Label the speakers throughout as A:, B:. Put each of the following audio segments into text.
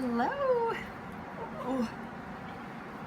A: Hello. Oh,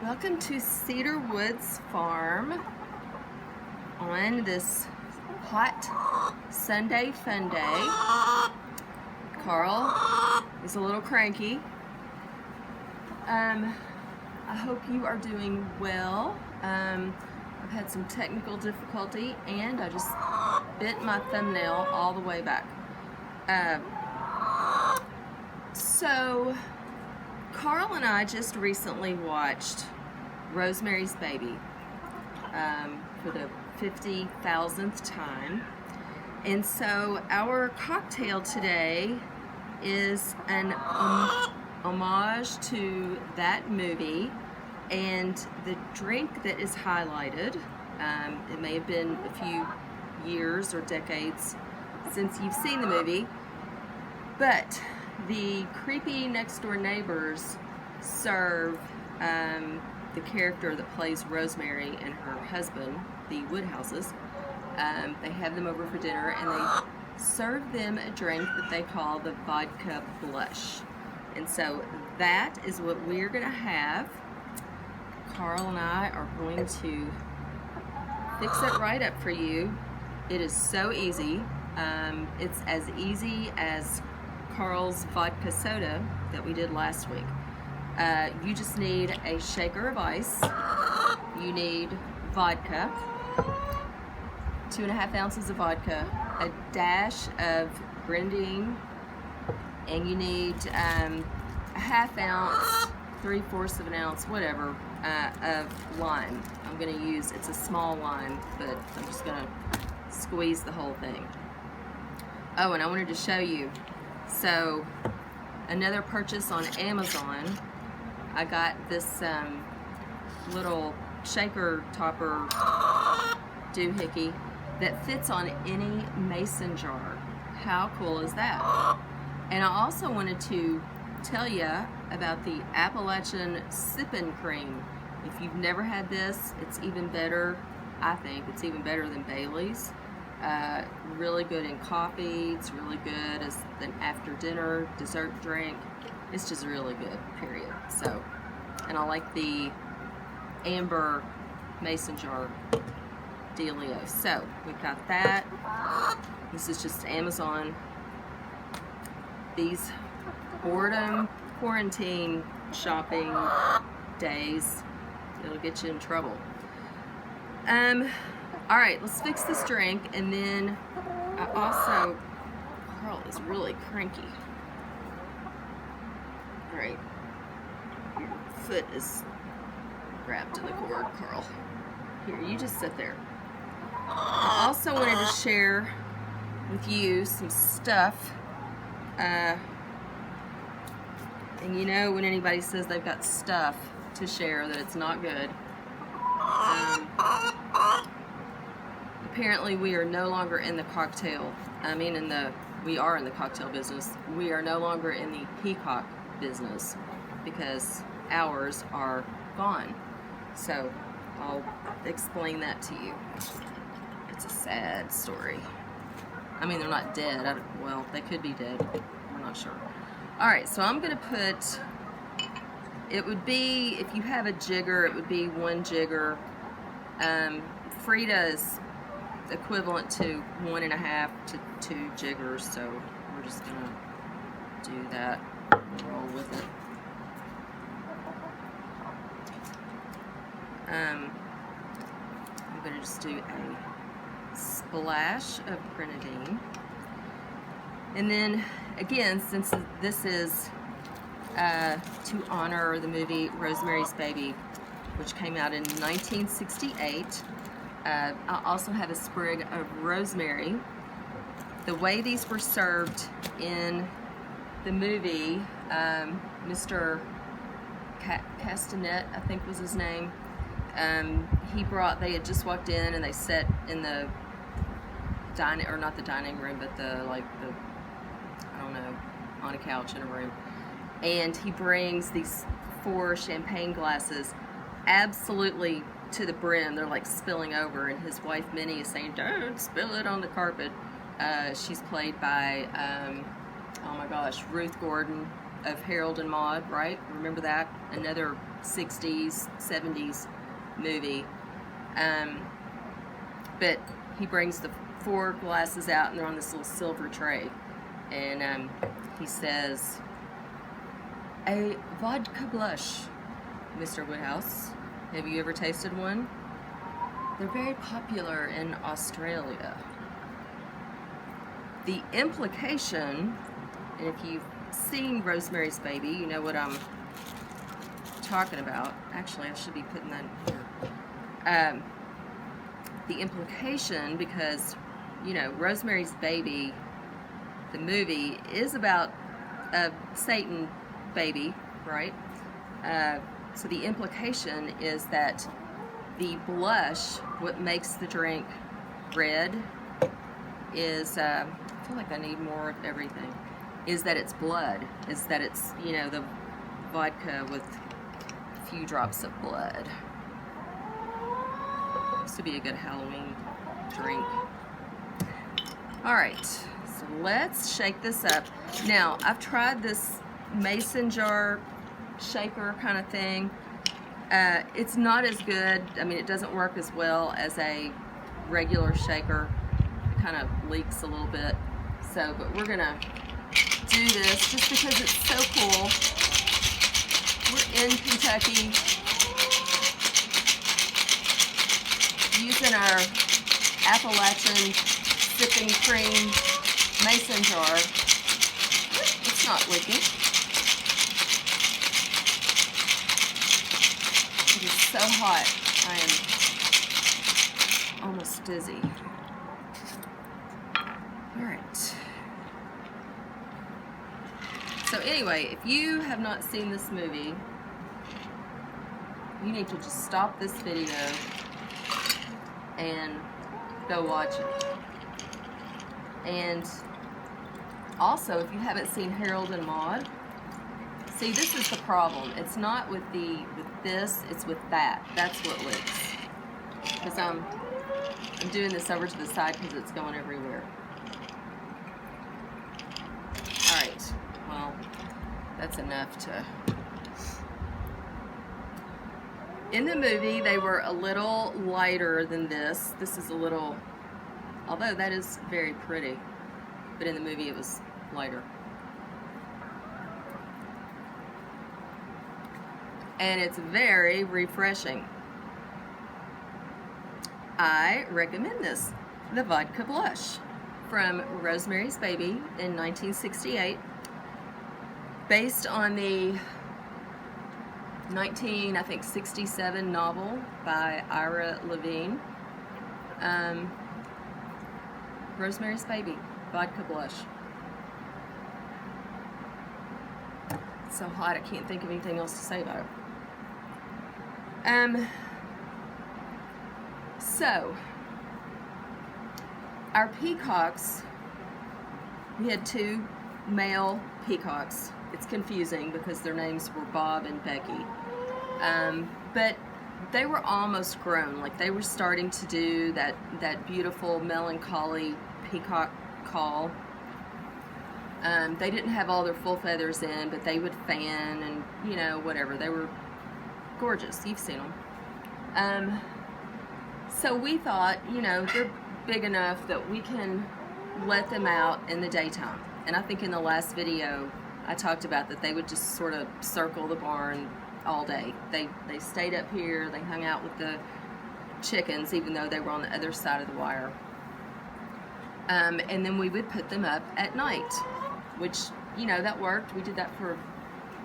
A: welcome to Cedar Woods Farm on this hot Sunday fun day. Carl is a little cranky. I hope you are doing well. I've had some technical difficulty and I just bent my thumbnail all the way back. So Carl and I just recently watched Rosemary's Baby for the 50,000th time. And so our cocktail today is an homage to that movie, and the drink that is highlighted, it may have been a few years or decades since you've seen the movie, but the creepy next door neighbors serve the character that plays Rosemary and her husband, the Woodhouses. They have them over for dinner and they serve them a drink that they call the Vodka Blush. And so that is what we're going to have. Carl and I are going to fix it right up for you. It is so easy. It's as easy as Carl's vodka soda that we did last week. You just need a shaker of ice. You need vodka, 2.5 ounces of vodka, a dash of grenadine, and you need a 1/2 ounce, 3/4 of an ounce, whatever, of lime. I'm going to use, it's a small lime, but I'm just going to squeeze the whole thing. Oh, and I wanted to show you. So, another purchase on Amazon. I got this little shaker topper doohickey that fits on any mason jar. How cool is that? And I also wanted to tell you about the Appalachian Sippin' Cream. If you've never had this, it's even better. I think it's even better than Bailey's. Really good in coffee. It's really good as an after dinner dessert drink. It's just really good, period. So, and I like the amber mason jar dealio. So we've got that. This is just Amazon. These boredom quarantine shopping days, it'll get you in trouble. All right, let's fix this drink, and then I also, Carl is really cranky. All right, your foot is wrapped in the cord, Carl. Here, you just sit there. I also wanted to share with you some stuff. And you know when anybody says they've got stuff to share that it's not good. Apparently we are no longer in the cocktail, we are in the cocktail business. We are no longer in the peacock business because ours are gone. So I'll explain that to you. It's a sad story. I mean, they're not dead. Well, they could be dead. We're not sure. All right, so I'm going to put, it would be, if you have a jigger, it would be 1 jigger. Frida is equivalent to 1.5 to 2 jiggers, so we're just going to do that and roll with it. I'm going to just do a splash of grenadine. And then, again, since this is to honor the movie Rosemary's Baby, which came out in 1968, I also have a sprig of rosemary. The way these were served in the movie, Mr. Castanet, I think was his name, they had just walked in and they sat in the dining, or not the dining room, but I don't know, on a couch in a room. And he brings these 4 champagne glasses absolutely to the brim. They're like spilling over, and his wife Minnie is saying, "Don't spill it on the carpet." She's played by, oh my gosh, Ruth Gordon, of Harold and Maude, right? Remember that? Another 60s, 70s movie. But he brings the 4 glasses out, and they're on this little silver tray. And he says, "A vodka blush, Mr. Woodhouse. Have you ever tasted one? They're very popular in Australia." The implication, and if you've seen Rosemary's Baby, you know what I'm talking about. Actually, I should be putting that here. The implication, because, you know, Rosemary's Baby, the movie, is about a Satan baby, right? So the implication is that the blush, what makes the drink red, is, I feel like I need more of everything, is that it's blood, is that it's, you know, the vodka with a few drops of blood. This would be a good Halloween drink. Alright, so let's shake this up. Now, I've tried this mason jar shaker kind of thing. It's not as good. I mean, it doesn't work as well as a regular shaker. It kind of leaks a little bit. So, but we're gonna do this just because it's so cool. We're in Kentucky, using our Appalachian sipping cream mason jar. It's not leaking. It is so hot, I am almost dizzy. Alright. So anyway, if you have not seen this movie, you need to just stop this video and go watch it. And also, if you haven't seen Harold and Maude, see, this is the problem. It's not with this, it's with that. That's what leaks. Because I'm doing this over to the side because it's going everywhere. Alright, well, that's enough to... In the movie, they were a little lighter than this. This is a little, although that is very pretty, but in the movie it was lighter. And it's very refreshing. I recommend this, the Vodka Blush from Rosemary's Baby in 1968, based on the 1967 novel by Ira Levine. Rosemary's Baby, Vodka Blush. It's so hot I can't think of anything else to say about it. So, our peacocks, we had 2 male peacocks. It's confusing because their names were Bob and Becky. But they were almost grown. Like, they were starting to do that beautiful melancholy peacock call. They didn't have all their full feathers in, but they would fan and, you know, whatever. They were gorgeous. You've seen them. So we thought, you know, they're big enough that we can let them out in the daytime. And I think in the last video I talked about that they would just sort of circle the barn all day. They stayed up here, they hung out with the chickens even though they were on the other side of the wire. And then we would put them up at night, which, you know, that worked. We did that for,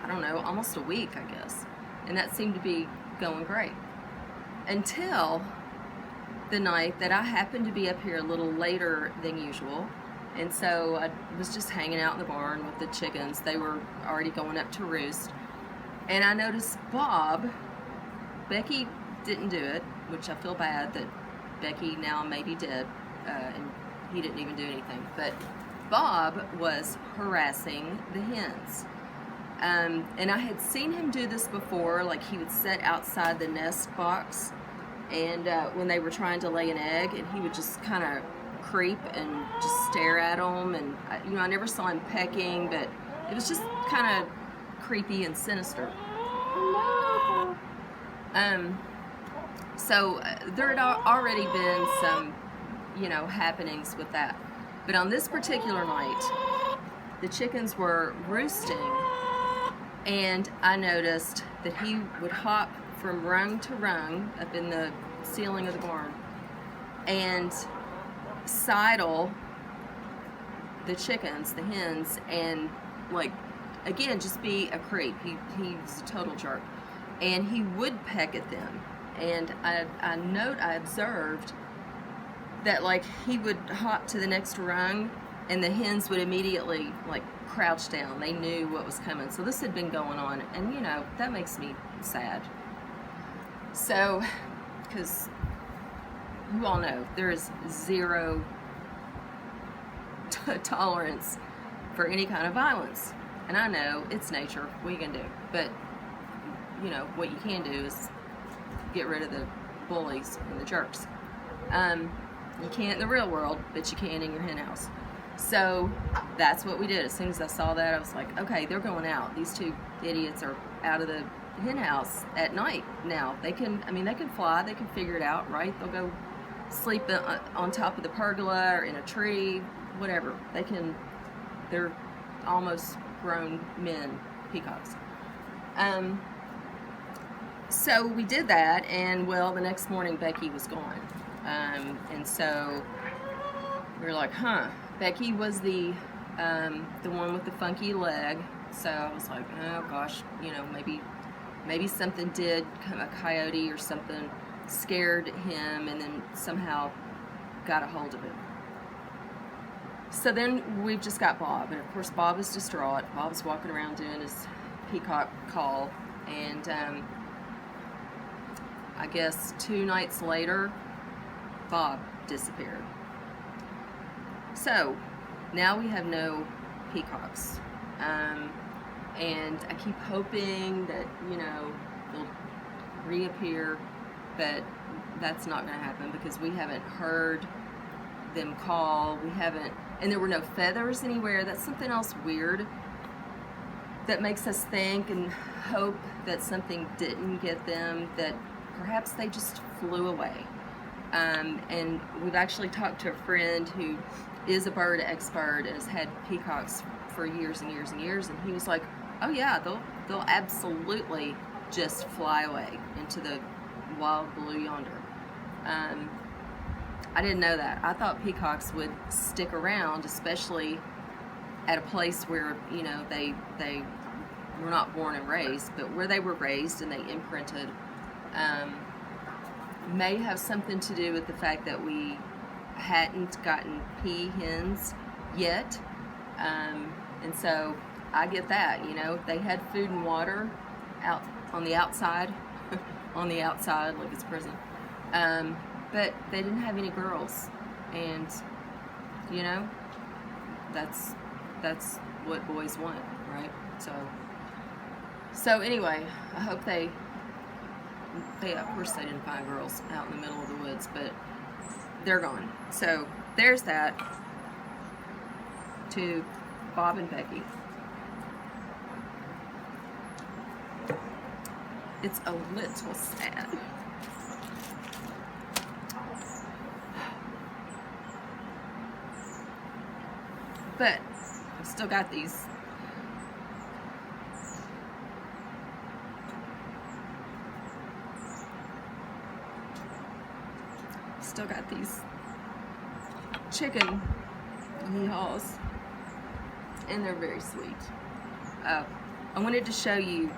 A: I don't know, almost a week, I guess. And that seemed to be going great. Until the night that I happened to be up here a little later than usual. And so I was just hanging out in the barn with the chickens. They were already going up to roost. And I noticed Bob, Becky didn't do it, which I feel bad that Becky now maybe did, and he didn't even do anything. But Bob was harassing the hens. And I had seen him do this before, like he would sit outside the nest box and when they were trying to lay an egg, and he would just kind of creep and just stare at them. And you know, I never saw him pecking, but it was just kind of creepy and sinister. So there had already been some, you know, happenings with that. But on this particular night, the chickens were roosting, and I noticed that he would hop from rung to rung up in the ceiling of the barn and sidle the chickens, the hens, and like, again, just be a creep. He's a total jerk. And he would peck at them. And I observed that, like, he would hop to the next rung and the hens would immediately, like, crouch down. They knew what was coming. So this had been going on, and, you know, that makes me sad. So, because you all know there is zero tolerance for any kind of violence. And I know it's nature, what you can do. But, you know, what you can do is get rid of the bullies and the jerks. You can't in the real world, but you can in your hen house. So that's what we did. As soon as I saw that, I was like, okay, they're going out. These two idiots are out of the hen house at night now. They can, I mean, they can fly. They can figure it out, right? They'll go sleep on top of the pergola or in a tree, whatever. They can, they're almost grown men, peacocks. So we did that, and well, the next morning Becky was gone. And so we were like, huh. Becky was the one with the funky leg. So I was like, oh gosh, you know, maybe something did, a coyote or something scared him and then somehow got a hold of him. So then we've just got Bob, and of course Bob is distraught. Bob's walking around doing his peacock call, and I guess 2 nights later, Bob disappeared. So now we have no peacocks, and I keep hoping that, you know, they'll reappear, but that's not going to happen because we haven't heard them call. We haven't, and there were no feathers anywhere. That's something else weird that makes us think and hope that something didn't get them, that perhaps they just flew away. And we've actually talked to a friend who is a bird expert and has had peacocks for years and years and years, and he was like, oh yeah, they'll absolutely just fly away into the wild blue yonder. I didn't know that. I thought peacocks would stick around, especially at a place where, you know, they were not born and raised, but where they were raised and they imprinted. May have something to do with the fact that we hadn't gotten pea hens yet, and so I get that, you know, they had food and water out on the outside, on the outside like it's prison, but they didn't have any girls, and you know, that's what boys want, right? So anyway, I hope they of course they didn't find girls out in the middle of the woods, but they're gone. So there's that to Bob and Becky. It's a little sad. But I've still got these chicken yeehaws, and they're very sweet. I wanted to show you,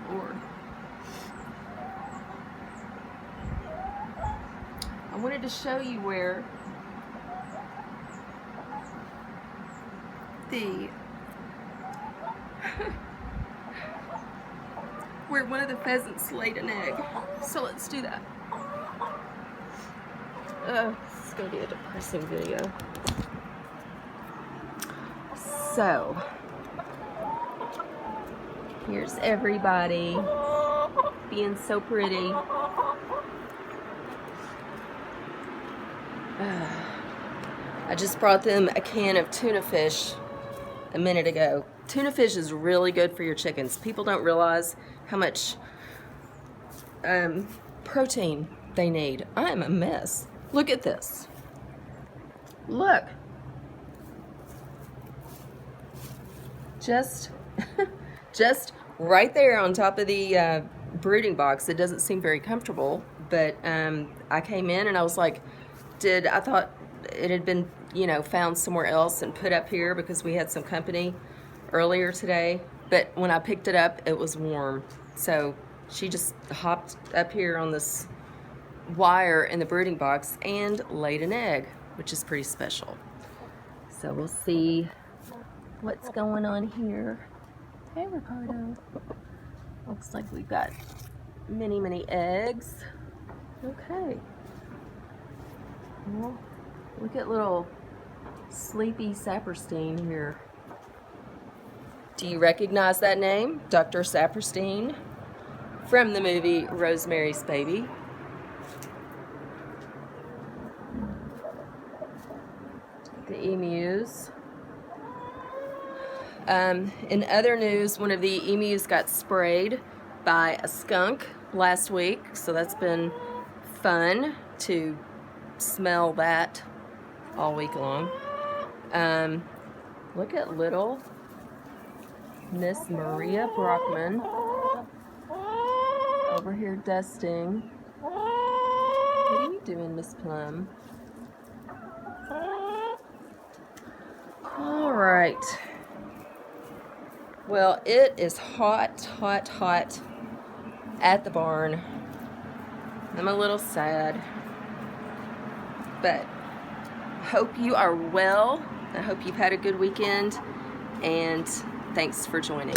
A: Lord, I wanted to show you where where one of the pheasants laid an egg. So let's do that. This is going to be a depressing video. So, here's everybody being so pretty. I just brought them a can of tuna fish a minute ago. Tuna fish is really good for your chickens. People don't realize how much protein they need. I'm a mess. Look at this. Look. Just right there on top of the brooding box. It doesn't seem very comfortable, but I came in and I was like, I thought it had been, you know, found somewhere else and put up here because we had some company earlier today. But when I picked it up, it was warm. So she just hopped up here on this wire in the brooding box and laid an egg, which is pretty special. So we'll see what's going on here. Hey, Ricardo. Looks like we've got many, many eggs. Okay. Well, look at little sleepy Saperstein here. Do you recognize that name? Dr. Saperstein from the movie Rosemary's Baby. The emus. In other news, one of the emus got sprayed by a skunk last week, so that's been fun to smell that all week long. Look at little Miss Maria Brockman over here dusting. What are you doing, Miss Plum? All right. Well, it is hot, hot, hot at the barn. I'm a little sad, but I hope you are well. I hope you've had a good weekend, and thanks for joining.